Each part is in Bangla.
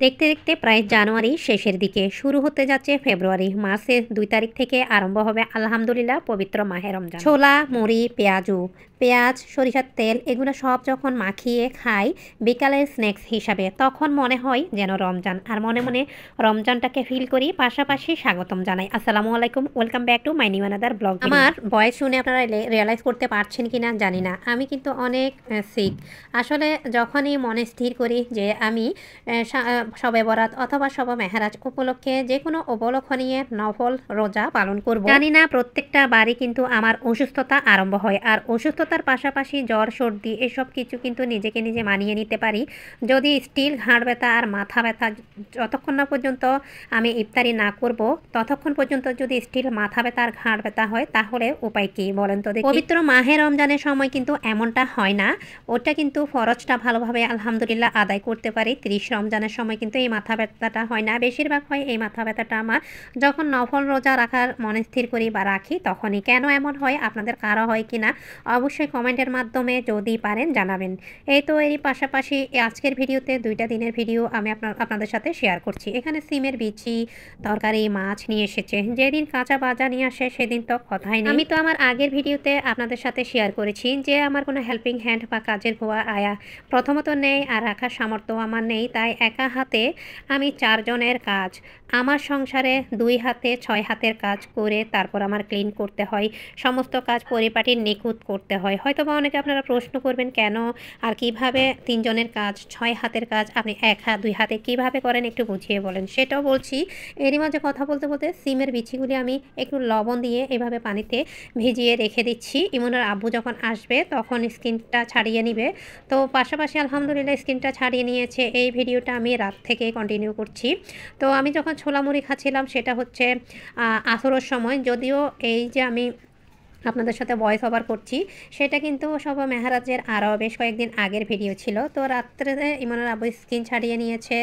দেখতে দেখতে প্রায় জানুয়ারি শেষের দিকে শুরু হতে যাচ্ছে ফেব্রুয়ারি মাসের 2 তারিখ থেকে আরম্ভ হবে আলহামদুলিল্লাহ পবিত্র মাহে রমজান। ছোলা মুড়ি পেঁয়াজ সরিষার তেল এগুলো সব যখন মাখিয়ে খাই বিকালের স্ন্যাক্স হিসাবে, তখন মনে হয় যেন রমজান, আর মনে মনে রমজানটাকে ফিল করি, পাশাপাশি স্বাগতম জানাই। আসসালামু আলাইকুম, welcome back to my new another blog. আমার ভয়েস শুনে আপনারা রিয়েলাইজ করতে পারছেন কিনা জানি না, আমি কিন্তু অনেক সিক। আসলে যখনই মনে স্থির করি যে আমি শবে বরাত অথবা শবে মেহরাজ উপলক্ষে যে কোনো উপলক্ষ নিয়ে নফল রোজা পালন করব, জানি না প্রত্যেকটা বাড়ি কিন্তু আমার অসুস্থতা আরম্ভ হয়, আর অসুস্থতার পাশাপাশি জ্বর সর্দি এসব কিছু কিন্তু নিজেকে নিজে মানিয়ে নিতে পারি। যদি স্টিল ঘাড় ব্যথা আর মাথা ব্যথা যতক্ষণ না পর্যন্ত আমি ইফতারি না করব ততক্ষণ পর্যন্ত যদি স্টিল মাথা ব্যথা আর ঘাড় ব্যথা হয়, তাহলে উপায় কি বলেন তো দেখি। পবিত্র মাহে রমজানের সময় কিন্তু এমনটা হয় না, ওটা কিন্তু ফরজটা ভালোভাবে আলহামদুলিল্লাহ আদায় করতে পারি। 30 রমজানের সময় কিন্তু এই মাথা ব্যথাটা হয় না, বেশিরভাগ হয় এই মাথা ব্যথাটা আমার যখন নফল রোজা রাখার মনে স্থির করি বা রাখি তখনই। কেন এমন হয়, আপনাদের কারো হয় কিনা অবশ্যই কমেন্টের মাধ্যমে যদি পারেন জানাবেন। এই তো এরই পাশাপাশি আজকের ভিডিওতে 2টা দিনের ভিডিও আমি আপনাদের সাথে শেয়ার করছি। এখানে সিমের বিচি তরকারি মাছ নিয়ে এসেছে, যেদিন কাঁচা বাজা নিয়ে আসে সেদিন তো কথাই নেই। আমি তো আমার আগের ভিডিওতে আপনাদের সাথে শেয়ার করেছি যে আমার কোনো হেল্পিং হ্যান্ড বা কাজের ভুয়া আয়া প্রথমত নেই, আর রাখার সামর্থ্য আমার নেই, তাই একা হাতে আমি 4 জনের কাজ, আমার সংসারে 2 হাতে 6 হাতের কাজ করে তারপর আমার ক্লিন করতে হয়, সমস্ত কাজ পরিপাটির নিখুঁত করতে হয়। হয়তো বা অনেকে আপনারা প্রশ্ন করবেন কেন আর কিভাবে 3 জনের কাজ 6 হাতের কাজ আপনি 1 হাত 2 হাতে কিভাবে করেন, একটু বুঝিয়ে বলেন। সেটাও বলছি। এরই মাঝে কথা বলতে বলতে সিমের বিচিগুলি আমি একটু লবণ দিয়ে এভাবে পানিতে ভিজিয়ে রেখে দিচ্ছি। ইমনের আব্বু যখন আসবে তখন স্কিনটা ছাড়িয়ে নিবে। তো পাশাপাশি আলহামদুলিল্লাহ স্কিনটা ছাড়িয়ে নিয়েছে। এই ভিডিওটা আমি রাত থেকে কন্টিনিউ করছি। তো আমি যখন ছোলা মুড়ি খাচ্ছিলাম সেটা হচ্ছে আসরের সময়, যদিও এই যে আমি আপনাদের সাথে ভয়েস ওভার করছি সেটা কিন্তু সব মেহরাজের আরও বেশ কয়েকদিন আগের ভিডিও ছিল। তো রাত্রে ইমনের আব্বু স্কিন ছাড়িয়ে নিয়েছে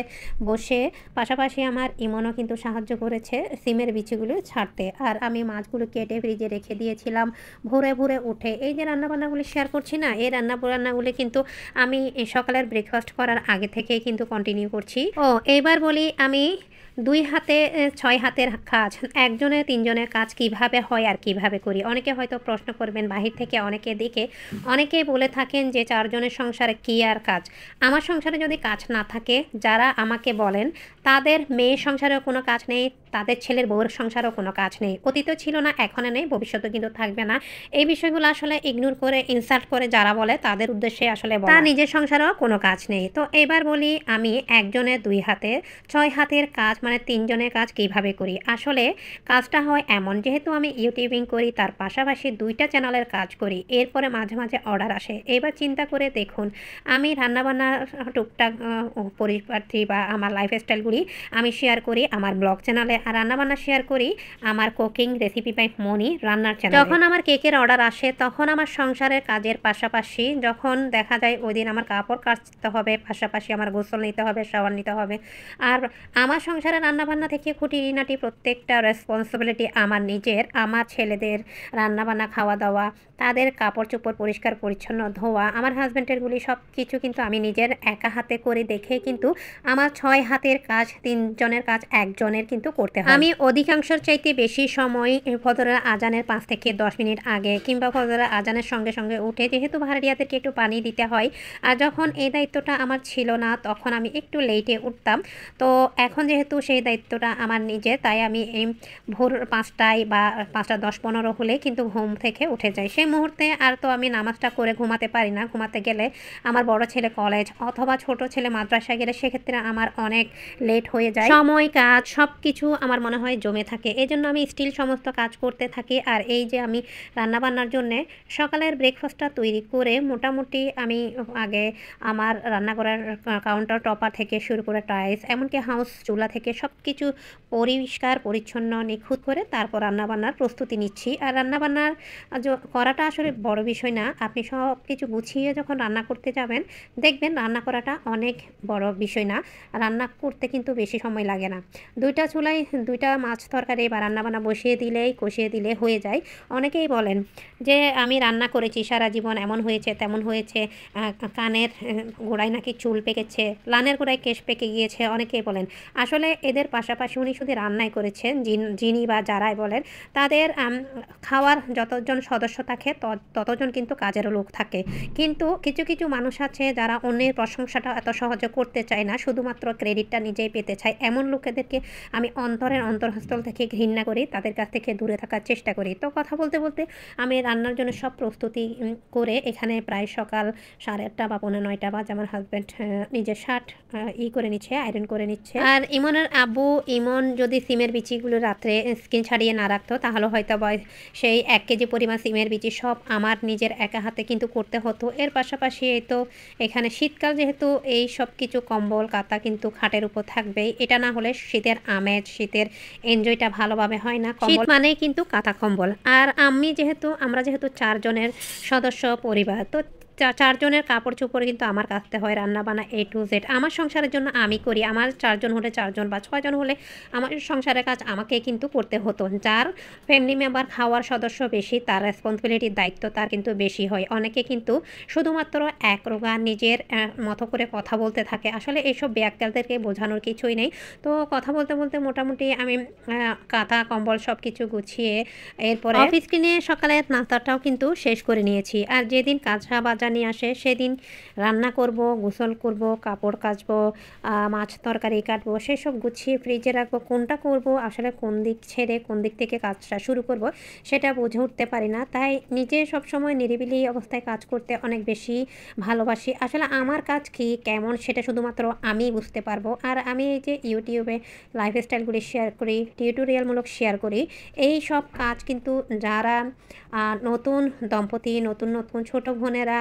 বসে, পাশাপাশি আমার ইমনও কিন্তু সাহায্য করেছে সিমের বিচিগুলো ছাড়তে, আর আমি মাছগুলো কেটে ফ্রিজে রেখে দিয়েছিলাম। ভোরে ভোরে উঠে এই যে রান্নাবান্নাগুলি শেয়ার করছি না, এই রান্নাবান্নাগুলি কিন্তু আমি সকালের ব্রেকফাস্ট করার আগে থেকেই কিন্তু কন্টিনিউ করছি। এইবার বলি আমি 2 হাতে 6 হাতের কাজ, একজনে 3 জনের কাজ কিভাবে হয় আর কিভাবে করি। অনেকে হয়তো প্রশ্ন করবেন বাহির থেকে অনেকে দেখে, অনেকেই বলে থাকেন যে 4 জনের সংসারে কী আর কাজ। আমার সংসারে যদি কাজ না থাকে, যারা আমাকে বলেন তাদের মেয়ের সংসারেও কোনো কাজ নেই, তাদের ছেলের বউয়ের সংসারেও কোনো কাজ নেই। অতীতও ছিল না, এখনও নেই, ভবিষ্যতেও কিন্তু থাকবে না। এই বিষয়গুলো আসলে ইগনোর করে ইনসাল্ট করে যারা বলে তাদের উদ্দেশ্যে আসলে বলা, তার নিজের সংসারেও কোনো কাজ নেই। তো এবার বলি আমি একজনের 2 হাতে 6 হাতের কাজ মানে 3 জনের কাজ কিভাবে করি। আসলে কাজটা হয় এমন, যেহেতু আমি ইউটিউবিং করি তার পাশাপাশি 2টা চ্যানেলের কাজ করি, এরপরে মাঝে মাঝে অর্ডার আসে। এবার চিন্তা করে দেখুন, আমি রান্নাবান্নার টুকটাক পরিপাটি বা আমার লাইফস্টাইলগুলি আমি শেয়ার করি আমার ব্লগ চ্যানেলে, আর রান্নাবান্না শেয়ার করি আমার কুকিং রেসিপি বাই মনি রান্নার চ্যানেলে। যখন আমার কেকের অর্ডার আসে তখন আমার সংসারের কাজের পাশাপাশি যখন দেখা যায় ওই দিন আমার কাপড় কাচতে হবে, পাশাপাশি আমার গোসল নিতে হবে, শাওয়ার নিতে হবে, আর আমার সংসারে রান্নাবান্না থেকে খুঁটিনাটি প্রত্যেকটা রেসপন্সিবিলিটি আমার নিজের। আমার ছেলেদের রান্নাবান্না খাওয়া দাওয়া, তাদের কাপড় চোপড় পরিষ্কার পরিচ্ছন্ন ধোয়া, আমার হাজব্যান্ডেরগুলি সব কিছু কিন্তু আমি নিজের একা হাতে করে দেখে কিন্তু আমার 6 হাতের কাজ 3 জনের কাজ একজনের কিন্তু করতে হয়। আমি অধিকাংশের চাইতে বেশি সময় ফজরের আজানের 5 থেকে 10 মিনিট আগে কিংবা ফজরের আজানের সঙ্গে সঙ্গে উঠে, যেহেতু ভাড়াটিয়াদেরকে একটু পানি দিতে হয়, আর যখন এই দায়িত্বটা আমার ছিল না তখন আমি একটু লেটে উঠতাম। তো এখন যেহেতু সেই দায়িত্বটা আমার নিজের, তাই আমি এই ভোর 5টায় বা 5টা 10-15 হলে কিন্তু ঘুম থেকে উঠে যাই। সেই মুহূর্তে আর তো আমি নামাজটা করে ঘুমাতে পারি না। ঘুমাতে গেলে আমার বড় ছেলে কলেজ অথবা ছোট ছেলে মাদ্রাসায় গেলে সেক্ষেত্রে আমার অনেক লেট হয়ে যায়, সময় কাজ সব কিছু আমার মনে হয় জমে থাকে। এই জন্য আমি স্টিল সমস্ত কাজ করতে থাকি। আর এই যে আমি রান্নাবান্নার জন্যে সকালের ব্রেকফাস্টটা তৈরি করে মোটামুটি আমি আগে আমার রান্নাঘরের কাউন্টার টপার থেকে শুরু করে টাইলস এমনকি হাউস চুলা থেকে সব কিছু পরিষ্কার পরিচ্ছন্ন নিখুঁত করে তারপর রান্নাবান্নার প্রস্তুতি নিচ্ছি। আর রান্নাবান্না রান্নার করাটা আসলে বড় বিষয় না। আপনি সব কিছু গুছিয়ে যখন রান্না করতে যাবেন, দেখবেন রান্না করাটা অনেক বড় বিষয় না। রান্না করতে কিন্তু বেশি সময় লাগে না। ২ টা চুলায় ২ টা মাছ তরকারি বা রান্নাবান্না বসিয়ে দিলেই, কষিয়ে দিলে হয়ে যায়। অনেকেই বলেন যে, "আমি রান্না করেছি সারা জীবন এমন হয়েছে, তেমন হয়েছে, কানের গোড়ায় নাকি চুল পেকেছে, লানের গোড়ায় কেশ পেকে গিয়েছে।" অনেকেই বলেন। আসলে এদের পাশাপাশি উনি শুধু রান্নাই করেছেন, যিনি বা যারাই বলেন, তাদের খাওয়ার যতজন সদস্য থাকে ততজন কিন্তু কাজেরও লোক থাকে। কিন্তু কিছু, কিছু মানুষ আছে যারা অন্যের প্রশংসাটা এত সহজে করতে চায় না, শুধুমাত্র ক্রেডিটটা নিজেই পেতে চায়। এমন লোকেদেরকে আমি অন্তরের অন্তঃস্থল থেকে ঘৃণা করি, তাদের কাছ থেকে দূরে থাকার চেষ্টা করি। তো কথা বলতে, বলতে আমি রান্নার জন্য সব প্রস্তুতি করে এখানে প্রায় সকাল 8:30 বা 8:45 বাজে আমার হাসব্যান্ড নিজের শার্ট করে নিচ্ছে, আয়রন করে নিচ্ছে। আর ইমনের আব্বু, ইমন যদি সিমের বিচিগুলো রাত্রে স্কিন ছাড়িয়ে না রাখতো, তাহলে হয়তোবা সেই ১ কেজি পরিমাণ সিমের বিচি সব আমার নিজের একা হাতে কিন্তু করতে হতো। এর পাশাপাশি এই তো এখানে শীতকাল যেহেতু, এই সব কিছু কম্বল কাঁথা কিন্তু খাটের উপর থাকবেই। এটা না হলে শীতের আমেজ, শীতের এনজয়টা ভালোভাবে হয় না। শীত মানেই কিন্তু কাঁথা কম্বল। আর আমরা যেহেতু ৪ জনের সদস্য পরিবার, তো ৪ জনের কাপড়-চোপড় কিন্তু আমার কাচতে হয়, রান্না-বান্না A to Z আমার সংসারের জন্য আমি করি। আমার ৪ জন হলে ৪ জন বা ৬ জন হলে আমার সংসারের কাজ আমাকেই কিন্তু করতে হতো। যার ফ্যামিলি মেম্বার খাওয়ার সদস্য বেশি, তার রেসপন্সিবিলিটির দায়িত্ব তার কিন্তু বেশি হয়। অনেকে কিন্তু শুধুমাত্র একরোগা নিজের মতো করে কথা বলতে থাকে। আসলে এইসব ব্যাককেলদেরকে বোঝানোর কিছুই নেই। তো কথা বলতে, বলতে মোটামুটি আমি কাঁথা, কম্বল সব কিছু গুছিয়ে এরপরে অফিস কিনে সকালের নাস্তাটাও কিন্তু শেষ করে নিয়েছি। আর যেদিন কাঁচা বাজার নিয়ে আসে সেদিন রান্না করব, গোসল করব, কাপড় কাচবো, মাছ তরকারি কাটবো, সেসব গুছিয়ে ফ্রিজে রাখবো। কোনটা করব, আসলে কোন দিক ছেড়ে কোন দিক থেকে কাজটা শুরু করব সেটা বুঝে উঠতে পারি না। তাই নিজে সবসময় নিরিবিলি অবস্থায় কাজ করতে অনেক বেশি ভালোবাসি। আসলে আমার কাজ কি, কেমন সেটা শুধুমাত্র আমিই বুঝতে পারবো। আর আমি এই যে ইউটিউবে লাইফস্টাইলগুলি শেয়ার করি, টিউটোরিয়ালমূলক শেয়ার করি, এই সব কাজ কিন্তু যারা নতুন দম্পতি, নতুন ছোট বোনেরা,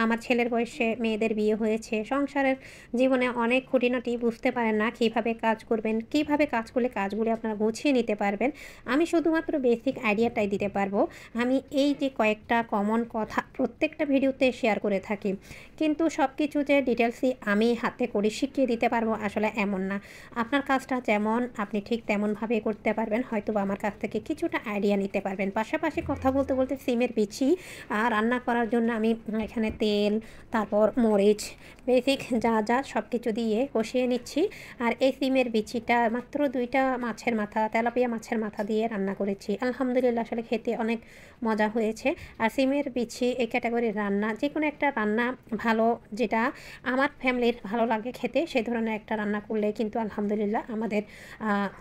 আমার ছেলের বয়সে মেয়েদের বিয়ে হয়েছে, সংসারের জীবনে অনেক খুঁটিনাটি বুঝতে পারেন না, কীভাবে কাজ করবেন, কীভাবে কাজ করলে কাজগুলি আপনারা গুছিয়ে নিতে পারবেন। আমি শুধুমাত্র বেসিক আইডিয়াটাই দিতে পারবো। আমি এই যে কয়েকটা কমন কথা প্রত্যেকটা ভিডিওতে শেয়ার করে থাকি, কিন্তু সব কিছু যে ডিটেলসই আমি হাতে করে শিখিয়ে দিতে পারবো আসলে এমন না। আপনার কাজটা যেমন আপনি ঠিক তেমনভাবে করতে পারবেন, হয়তোবা আমার কাছ থেকে কিছুটা আইডিয়া নিতে পারবেন। পাশাপাশি কথা বলতে, বলতে সিমের বিচি রান্না করার জন্য আমি এখানে তেল, তারপর মরিচ, বেসিক যা সব কিছু দিয়ে কষিয়ে নিচ্ছি। আর এই সিমের বিচিটা মাত্র 2টা মাছের মাথা, তেলাপিয়া মাছের মাথা দিয়ে রান্না করেছি। আলহামদুলিল্লাহ, আসলে খেতে অনেক মজা হয়েছে। আর সিমের বিচি এই ক্যাটাগরির রান্না, যে কোনো একটা রান্না ভালো, যেটা আমার ফ্যামিলির ভালো লাগে খেতে, সেই ধরনের একটা রান্না করলে কিন্তু আলহামদুলিল্লাহ আমাদের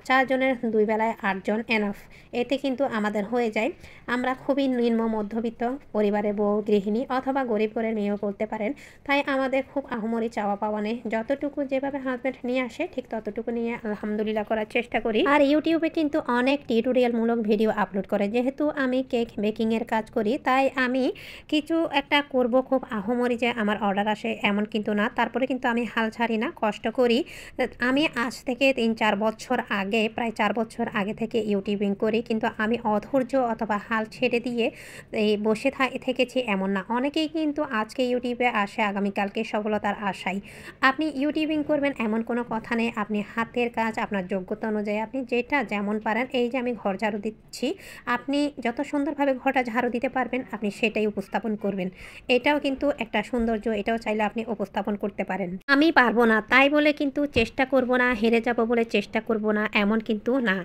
4 জনের 2 বেলায় 8 জন এনাফ। এতে কিন্তু আমাদের হয়ে যায়। আমরা খুবই নিম্ন মধ্যবিত্ত পরিবারের বউ, গৃহিণী অথবা গরিব ঘরের মেয়েও বলতে পারেন। তাই আমাদের খুব আহামরি চাওয়া পাওয়া নেই। যতটুকু যেভাবে হাসব্যান্ড নিয়ে আসে ঠিক ততটুকু নিয়ে আলহামদুলিল্লাহ করার চেষ্টা করি। আর ইউটিউবে কিন্তু অনেক টিউটোরিয়ালমূলক ভিডিও আপলোড করে। যেহেতু আমি কেক বেকিংয়ের কাজ করি, তাই আমি কিছু একটা করব খুব আহামরি যে আমার অর্ডার আসে এমন কিন্তু না। তারপরে কিন্তু আমি হাল ছাড়ি না, কষ্ট করি। আমি আজ থেকে 3-4 বছর আগে, প্রায় 4 বছর আগে থেকে ইউটিউবিং করি, কিন্তু আমি অধৈর্য অথবা হাল ছেড়ে দিয়ে এই বসে থেকেছি এমন না। অনেকেই কিন্তু আজকে ইউটিউবে আসে, আগামীকালকে সফলতার আশায়। আপনি ইউটিউবিং করবেন এমন কোনো কথা নেই। আপনি হাতের কাজ আপনার যোগ্যতা অনুযায়ী আপনি যেটা যেমন পারেন, এই যে আমি ঘর ঝাড়ু দিচ্ছি, আপনি যত সুন্দরভাবে ঘরটা ঝাড়ু দিতে পারবেন আপনি সেটাই উপস্থাপন করবেন। এটাও কিন্তু একটা সৌন্দর্য, এটাও চাইলে আপনি উপস্থাপন করতে পারেন। আমি পারবো না তাই বলে কিন্তু চেষ্টা করব না, হেরে যাব বলে চেষ্টা করব না, এমন কিন্তু না।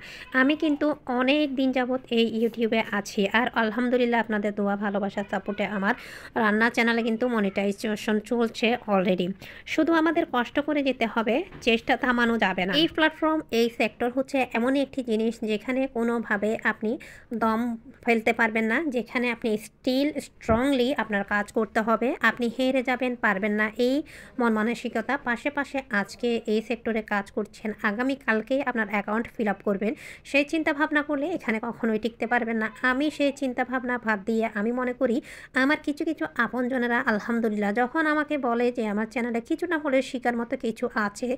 আমি কিন্তু অনেক দিন যাবৎ এই ইউটিউবে আছি। আর আলহামদুলিল্লাহ আপনাদের দোয়া, ভালোবাসার সাপোর্টে আমার রান্না চ্যানেলে কিন্তু মনিটাইজেশন চলছে অলরেডি। শুধু আমাদের কষ্ট করে যেতে হবে, চেষ্টা থামানো যাবে না। এই প্ল্যাটফর্ম, এই সেক্টর হচ্ছে এমনই একটি জিনিস যেখানে কোনোভাবে আপনি দম ফেলতে পারবেন না, যেখানে আপনি স্ট্রংলি আপনার কাজ করতে হবে। আপনি হেরে যাবেন, পারবেন না, এই মন মানসিকতা। পাশে আজকে এই সেক্টরে কাজ করছেন, আগামীকালকেই আপনার অ্যাকাউন্ট ফিল আপ করবেন, সেই চিন্তা ভাবনা করলে এখানে কখনোই টিকতে পারবেন না। আমি সেই চিন্তা ভাবনা বাদ দিয়ে আমি মনে করি আমার কিছু আপনজনেরা আলহামদুলিল্লাহ যখন আমাকে বলে যে আমার চ্যানেলে কিছু না হলেও শেখার মতো কিছু আছে,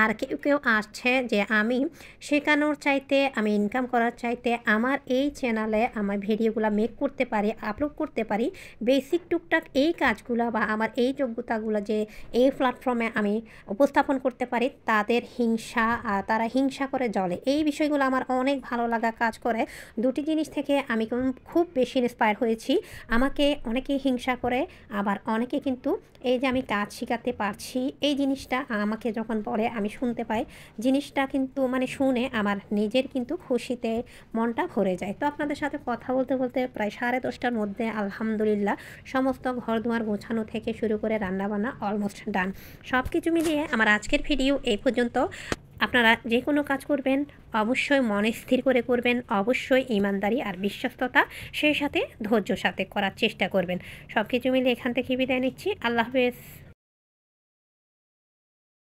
আর কেউ কেউ আসছে যে আমি শেখানোর চাইতে, আমি ইনকাম করার চাইতে আমার এই চ্যানেলে আমার ভিডিওগুলো মেক করতে পারি, আপলোড করতে পারি, বেসিক টুকটাক এই কাজগুলো বা আমার এই যোগ্যতাগুলো যে এই প্ল্যাটফর্মে আমি উপস্থাপন করতে পারি, তাদের হিংসা, তারা হিংসা করে জ্বলে। এই বিষয়গুলো আমার অনেক ভালো লাগা কাজ করে। দুটি জিনিস থেকে আমি খুব বেশি ইন্সপায়ার হয়েছি। আমাকে অনেকেই হিংসা করে, আবার অনেকে কিন্তু এই যে আমি কাজ শেখাতে পারছি এই জিনিসটা আমাকে যখন বলে আমি শুনতে পাই, জিনিসটা কিন্তু মানে শুনে আমার নিজের কিন্তু খুশিতে মনটা ভরে যায়। তো আপনাদের সাথে কথা বলতে বলতে প্রায় 10:30টার মধ্যে আলহামদুলিল্লাহ সমস্ত ঘর দুয়ার গোছানো থেকে শুরু করে রান্নাবান্না অলমোস্ট ডান। সব কিছু মিলিয়ে আমার আজকের ভিডিও এই পর্যন্ত। আপনারা যে কোনো কাজ করবেন অবশ্যই মনে স্থির করে করবেন, অবশ্যই ইমানদারি আর বিশ্বস্ততা সেই সাথে ধৈর্যর সাথে করার চেষ্টা করবেন। সব কিছু মিলে এখান থেকে বিদায় নিচ্ছি। আল্লাহ হাফেজ।